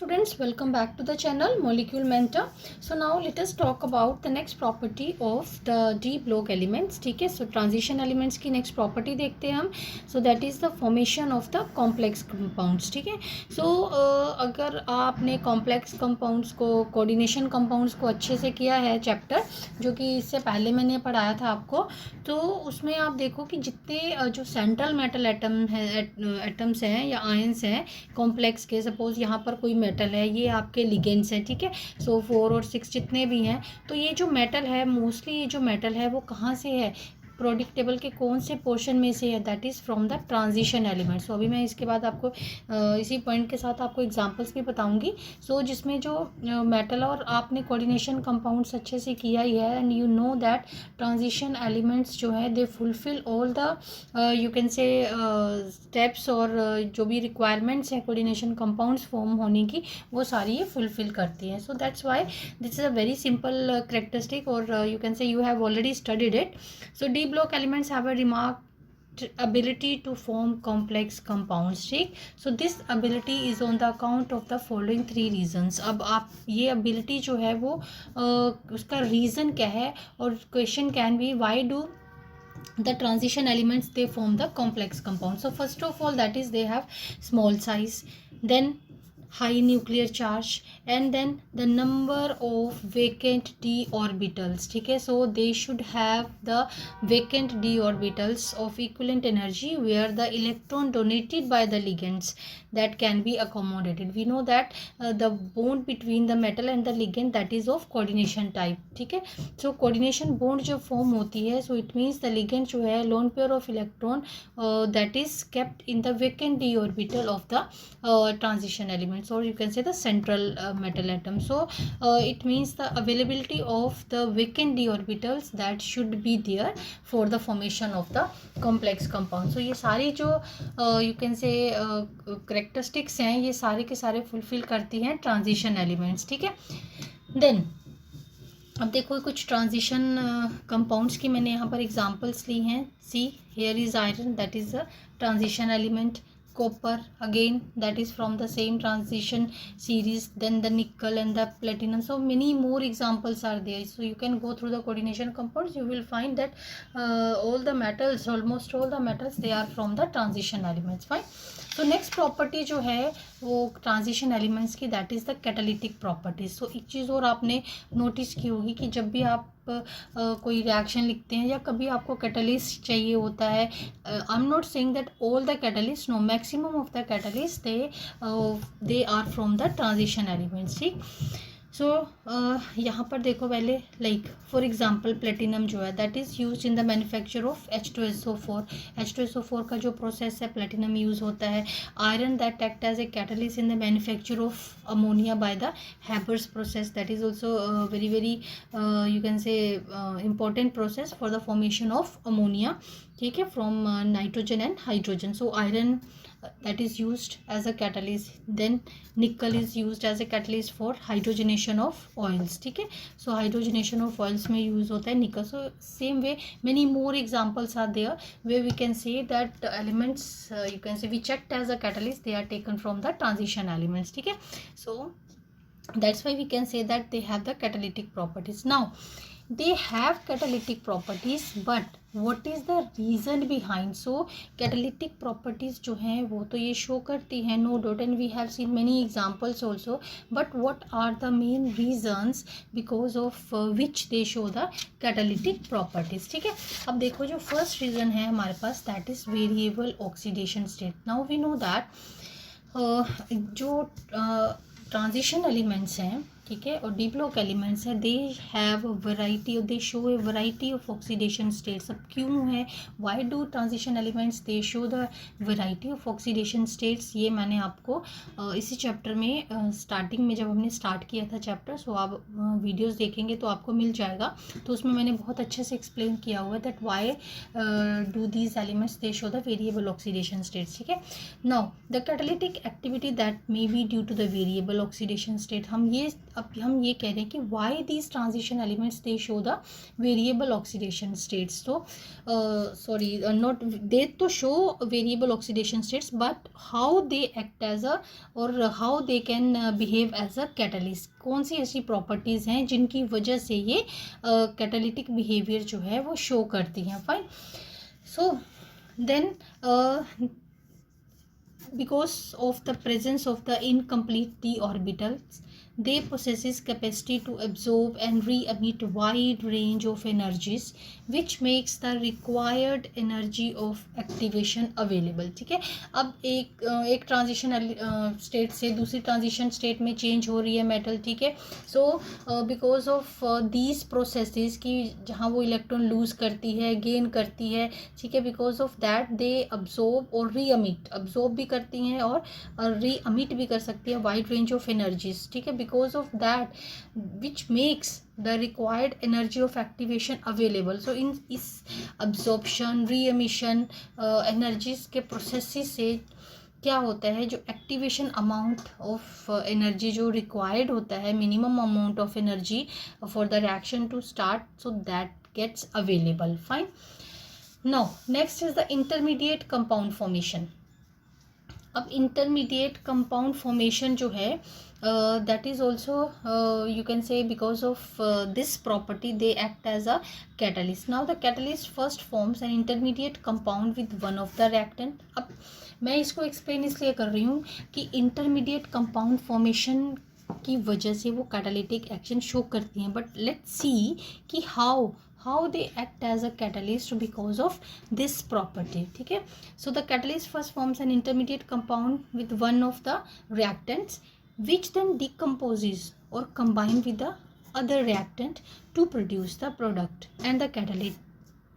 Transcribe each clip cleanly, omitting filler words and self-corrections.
students, welcome back to the channel Molecule Mentor. So now let us talk about the next property of the d block elements. ठीक है, so transition elements की next property देखते हैं हम. So that is the formation of the complex compounds. ठीक है, so अगर आपने complex compounds को coordination compounds को अच्छे से किया है चैप्टर जो कि इससे पहले मैंने पढ़ाया था आपको, तो उसमें आप देखो कि जितने जो सेंट्रल मेटल एटम है एटम्स हैं या आयंस हैं कॉम्प्लेक्स के, सपोज यहाँ पर कोई मेटल है, ये आपके लिगेंड्स हैं. ठीक है, सो 4 और 6 जितने भी हैं, तो ये जो मेटल है मोस्टली ये जो मेटल है वो कहाँ से है, प्रोडिक्ट टेबल के कौन से पोर्शन में से है, that is from the transition element. So अभी मैं इसके बाद आपको इसी पॉइंट के साथ आपको एग्जांपल्स भी बताऊंगी. सो जिसमें जो मेटल और आपने कोऑर्डिनेशन कंपाउंड्स अच्छे से किया ही है, and you know that transition elements जो है they fulfil all the you can से स्टेप्स और जो भी रिक्वायरमेंट्स हैं कोऑर्डिनेशन कंपाउंड्स फॉर्म होने की, वो सारी ये फुलफिल करती हैं. So that's why this is a very simple characteristic, और you can say you have already studied it. So D block elements have a remarked ability to form complex compounds. ठीक, so this ability is on the account of the following 3 reasons. अब आप ये ability जो है वो उसका reason क्या है, और question can be why do the transition elements they form the complex compound. So first of all, that is they have small size, then high nuclear charge, and then the number of vacant d orbitals. ठीक है, so they should have the vacant d orbitals of equivalent energy where the electron donated by the ligands that can be accommodated. We know that the bond between the metal and the ligand that is of coordination type. ठीक है, so coordination bond जब form होती है, so it means the ligand जो है lone pair of electron that is kept in the vacant d orbital of the transition elements, or you can say the central metal atom. So it means the availability of the vacant d orbitals that should be there for the formation of the complex compound. So ये सारी जो you can say characteristics हैं, ये सारे के सारे fulfil करती हैं ट्रांजिशन एलिमेंट्स. ठीक है, देन अब देखो कुछ ट्रांजिशन कंपाउंड्स की मैंने यहाँ पर एग्जांपल्स ली हैं. See here is iron, that is a transition element. Copper, again that is from the same transition series. Then the nickel and the platinum. So many more examples are there, so you can go through the coordination compounds, you will find that all the metals, almost all the metals, they are from the transition elements. Fine. तो next property जो है वो transition elements की, that is the catalytic properties. So एक चीज़ और आपने notice की होगी कि जब भी आप कोई रिएक्शन लिखते हैं या कभी आपको कैटलिस्ट चाहिए होता है, I am not saying that all the catalyst, no, maximum of the catalyst they are from the transition elements. ठीक, सो यहाँ पर देखो पहले, लाइक फॉर एग्जांपल प्लेटिनम जो है that is use in the manufacture of H2SO4. H2SO4 का जो process है प्लेटिनम यूज़ होता है. Iron that act as a catalyst in the manufacture of ammonia by the Haber's process, that is also very very you can say important process for the formation of ammonia. ठीक है, from nitrogen and hydrogen. So iron that is used as a catalyst. Then nickel is used as a catalyst for hydrogenation of oils. ठीक है, so hydrogenation of oils में use होता है nickel. So same way many more examples are there where we can say that the elements you can say which act as a catalyst, they are taken from the transition elements. ठीक है, so that's why we can say that they have the catalytic properties. Now they have catalytic properties, but what is the reason behind? So catalytic properties जो हैं वो तो ये show करती हैं, no doubt, and we have seen many examples also, but what are the main reasons because of which they show the catalytic properties? ठीक है, अब देखो जो first reason है हमारे पास, that is variable oxidation state. Now we know that जो transition elements हैं, ठीक है, और डी ब्लॉक एलिमेंट्स हैं, they have variety, they show A variety of oxidation states. अब क्यों है, why do transition elements they show the variety of oxidation states, ये मैंने आपको इसी चैप्टर में स्टार्टिंग में जब हमने स्टार्ट किया था चैप्टर, सो आप वीडियोस देखेंगे तो आपको मिल जाएगा. तो उसमें मैंने बहुत अच्छे से एक्सप्लेन किया हुआ है that why do these elements they show the variable oxidation states. ठीक है, now the catalytic activity that may be due to the variable oxidation state, हम ये अब हम ये कह रहे हैं कि why these transition elements they show the variable oxidation states. तो sorry not they to show variable oxidation states, but how they act as a और how they can behave as a catalyst. कौन सी ऐसी properties हैं जिनकी वजह से ये catalytic behaviour जो है वो शो करती हैं. Fine. So then because of the presence of the incomplete d orbitals, they possesses capacity to absorb and re-emit wide range of energies, which makes the required energy of activation available. ठीक है. अब एक transition state से दूसरी transition state में change हो रही है मेटल. ठीक है. So because of these processes की जहाँ वो इलेक्ट्रॉन लूज करती है, गेन करती है. ठीक है. Because of that they absorb और री-एमिट, अब्जॉर्ब भी करती हैं और री-एमिट भी कर सकती है वाइड रेंज ऑफ एनर्जीज. ठीक है. because of that which makes the required energy of activation available. so in इस absorption re-emission energies के processes से क्या होता है, जो एक्टिवेशन अमाउंट ऑफ एनर्जी जो रिक्वायर्ड होता है, minimum amount of energy for the reaction to start, so that gets available. Fine. Now next is the intermediate compound formation. अब इंटरमीडिएट कंपाउंड फॉर्मेशन जो है that is also you can say because of this property they act as a catalyst. Now the catalyst first forms an intermediate compound with one of the reactant. अब मैं इसको explain इसलिए कर रही हूँ कि इंटरमीडिएट कंपाउंड फॉर्मेशन की वजह से वो कैटालिटिक एक्शन शो करती हैं. बट लेट्स सी कि how they act as a catalyst because of this property. ठीक है. So the catalyst first forms an intermediate compound with one of the reactants, which then decomposes or combine with the other reactant to produce the product, and the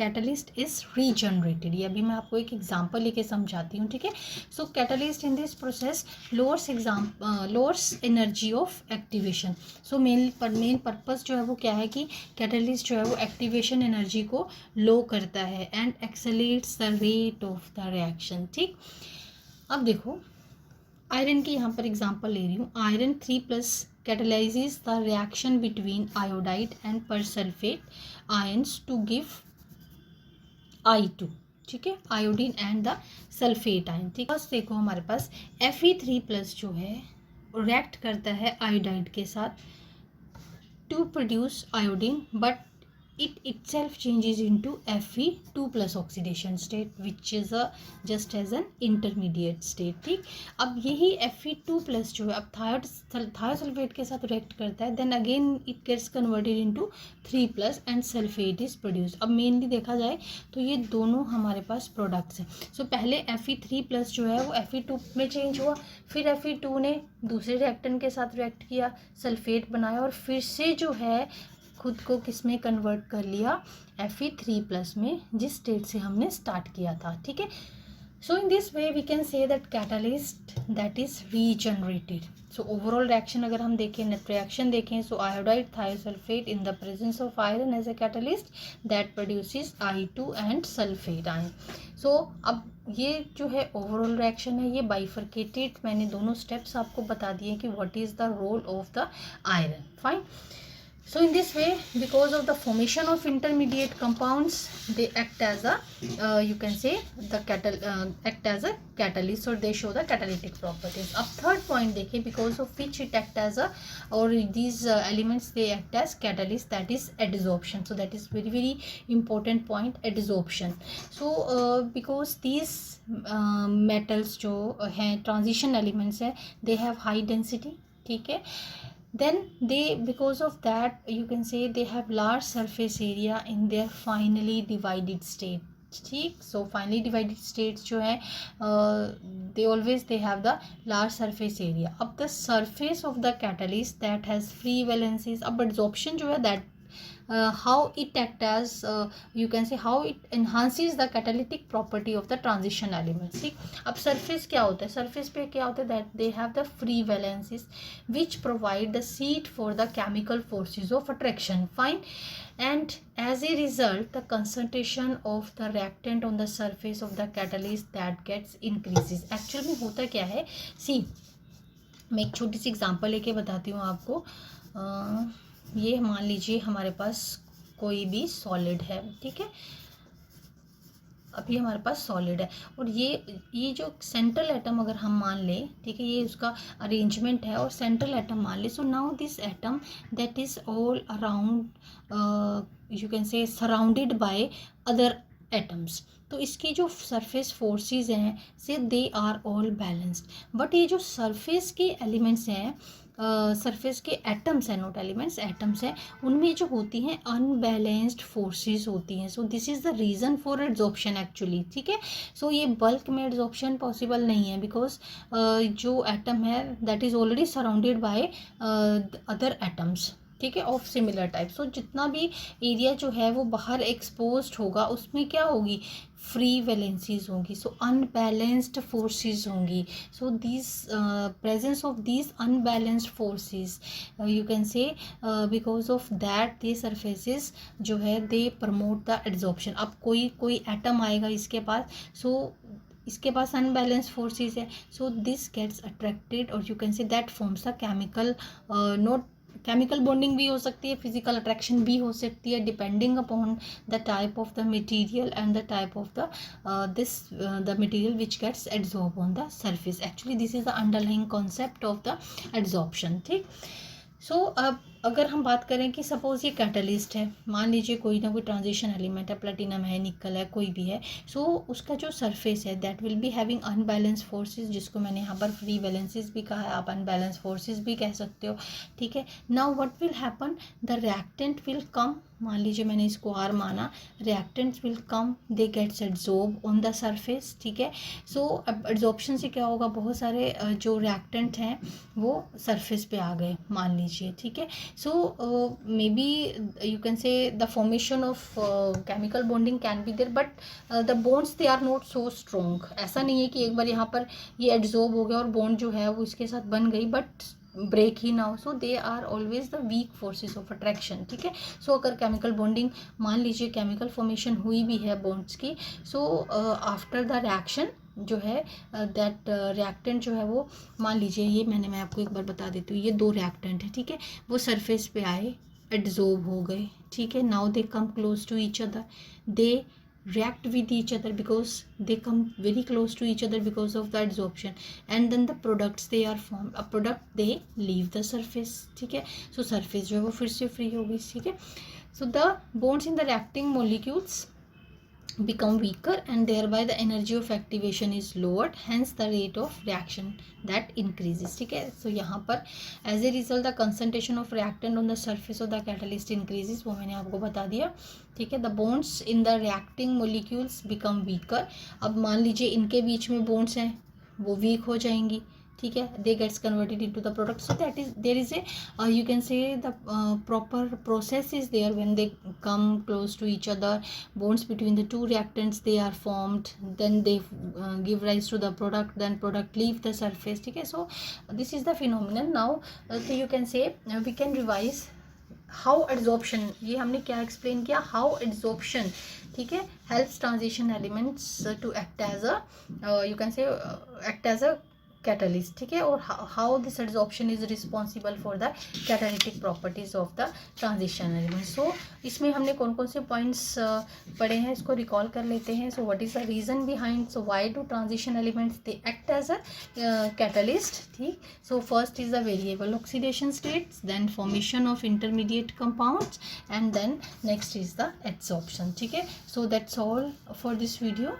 catalyst is regenerated. ये अभी मैं आपको एक example लेके समझाती हूँ. ठीक है. So catalyst in this process lowers energy of activation. So main purpose जो है वो क्या है कि कैटलिस्ट जो है वो एक्टिवेशन एनर्जी को लो करता है and accelerates the rate of the reaction. ठीक. अब देखो आयरन की यहाँ पर एग्जांपल ले रही हूँ. Iron 3+ catalyzes the reaction between iodide and persulfate ions to give I2. ठीक है. Iodine and the sulphate ion. ठीक है. बस देखो हमारे पास Fe3+ जो है रिएक्ट करता है आयोडाइड के साथ to produce iodine, but it itself changes into Fe2+ oxidation state, which is just as an intermediate state. ठीक. अब यही Fe2+ जो है अब थायोसल्फेट के साथ रिएक्ट करता है, then again it gets converted into 3+ and sulphate is produce. अब मेनली देखा जाए तो ये दोनों हमारे पास प्रोडक्ट्स हैं. सो पहले Fe3+ जो है वो Fe2 में चेंज हुआ, फिर Fe2 ने दूसरे रिएक्टेंट के साथ रिएक्ट किया, सल्फेट बनाया और फिर से जो है खुद को किस में कन्वर्ट कर लिया, Fe3+ में, जिस स्टेट से हमने स्टार्ट किया था. ठीक है. So in this way we can say that catalyst that is regenerated. So overall reaction अगर हम देखें, नेट रिएक्शन देखें, so iodide thiosulphate in the presence of iron as a catalyst that produces I2 and sulphate ion. सो अब ये जो है overall reaction है, ये बाइफर्केटेड, मैंने दोनों स्टेप्स आपको बता दिए कि what is the role of the iron. Fine. So in this way, because of the formation of intermediate compounds, they act as a you can say the act as a catalyst, or they show the catalytic properties. अब third point देखिए, because of which it act as a, or these elements they act as catalyst, that is adsorption. So that is very important point, adsorption. So because these metals जो हैं transition elements है, they have high density. ठीक है. then they, because of that you can say they have large surface area in their finally divided state. ठीक. so finally divided states जो है they have the large surface area. अब the surface of the catalyst that has free valencies. अब adsorption जो है that how it act as you can say how it enhances the catalytic property of the transition elements. ठीक. अब surface क्या होता है, surface पे क्या होता है, that they have the free valencies which provide the seat for the chemical forces of attraction. Fine. And as a result the concentration of the reactant on the surface of the catalyst that gets increases. actually में होता क्या है, see मैं एक छोटी सी example लेके बताती हूँ आपको. ये मान लीजिए हमारे पास कोई भी सॉलिड है, ठीक है, अभी हमारे पास सॉलिड है, और ये जो सेंट्रल एटम अगर हम मान लें, ठीक है, ये उसका अरेंजमेंट है और सेंट्रल एटम मान लें, so now this atom that is all around you can say surrounded by other atoms. तो इसकी जो सरफेस फोर्सेस हैं say they are all balanced. But ये जो सरफेस के एलिमेंट्स हैं, सरफेस के एटम्स हैं, नॉट एलिमेंट्स, एटम्स हैं, उनमें जो होती हैं अनबैलेंस्ड फोर्सेस होती हैं। So this is the reason for adsorption actually, ठीक है। सो ये बल्क में एड्जॉर्प्शन पॉसिबल नहीं है बिकॉज जो एटम है that is already surrounded by other atoms, ठीक है, ऑफ सिमिलर टाइप। सो जितना भी एरिया जो है वो बाहर एक्सपोज्ड होगा उसमें क्या होगी, फ्री वैलेंसीज होंगी, सो अनबैलेंस्ड फोर्सेस होंगी। So this presence of this unbalanced forces you can से because of that they surfaces जो है दे प्रमोट द एड्जॉर्प्शन। अब कोई एटम आएगा इसके पास, सो इसके पास अनबैलेंस फोर्सेस है, सो दिस गेट्स अट्रैक्टेड और you can say that forms a chemical, not chemical bonding भी हो सकती है, फिजिकल अट्रैक्शन भी हो सकती है, depending upon the type of the material and the type of the the material which gets adsorb on the surface. Actually this is the underlying concept of the adsorption, ठीक। So अब अगर हम बात करें कि सपोज़ ये catalyst है, मान लीजिए कोई ना कोई ट्रांजिशन एलिमेंट है, प्लेटिनम है, निकल है, कोई भी है, सो उसका जो सरफेस है that will be having unbalance forces, जिसको मैंने यहाँ पर फ्री वैलेंसेस भी कहा है, आप अनबैलेंस फोर्सेस भी कह सकते हो, ठीक है। Now what will happen, the reactant will come, मान लीजिए मैंने इसको आर माना, reactants will come, they gets adsorb on the surface, ठीक है। सो अब एड्जॉर्प्शन से क्या होगा, बहुत सारे जो रिएक्टेंट हैं वो सरफेस पे आ गए मान लीजिए, ठीक है। So maybe you can say the formation of chemical bonding can be there, but the bonds they are not so strong. ऐसा नहीं है कि एक बार यहाँ पर ये एड्जॉर्ब हो गया और बॉन्ड जो है वो इसके साथ बन गई, बट ब्रेक ही ना हो। So they are always the weak forces of attraction, ठीक है। सो अगर केमिकल बॉन्डिंग मान लीजिए केमिकल फॉर्मेशन हुई भी है बॉन्ड्स की, सो आफ्टर द रिएक्शन जो है दैट रिएक्टेंट जो है वो मान लीजिए ये मैं आपको एक बार बता देती हूँ, ये दो रिएक्टेंट है, ठीक है, वो सरफेस पे आए, एड्जॉर्ब हो गए, ठीक है। Now they come close to each other, they react with each other because they come very close to each other because of the adsorption, and then the products they are formed, a product they leave the surface, ठीक है। so surface जो है वो फिर से free होगी, ठीक है। so the bonds in the reacting molecules become weaker and thereby the energy of activation is lowered, hence the rate of reaction that increases, ठीक है। so यहाँ पर as a result the concentration of reactant on the surface of the catalyst increases, वो मैंने आपको बता दिया, ठीक है। the bonds in the reacting molecules become weaker, अब मान लीजिए इनके बीच में bonds हैं वो weak हो जाएंगी, ठीक है, they gets converted into the product, so that is there is a you can say the proper process is there when they come close to each other, bonds between the two reactants they are formed, then they give rise to the product, then product leave the surface, ठीक है। so this is the phenomenon now, so you can say we can revise how adsorption, ये हमने क्या explain किया, how adsorption, ठीक है, helps transition elements to act as a you can say act as a catalyst, ठीक है, और how this adsorption is responsible for the catalytic properties of the transition element. So इसमें हमने कौन कौन से पॉइंट्स पढ़े हैं इसको रिकॉल कर लेते हैं। So what is the reason behind, so why do transition elements they act as a catalyst, ठीक। So first is the variable oxidation states, then formation of intermediate compounds, and then next is the adsorption, ठीक है। So that's all for this video.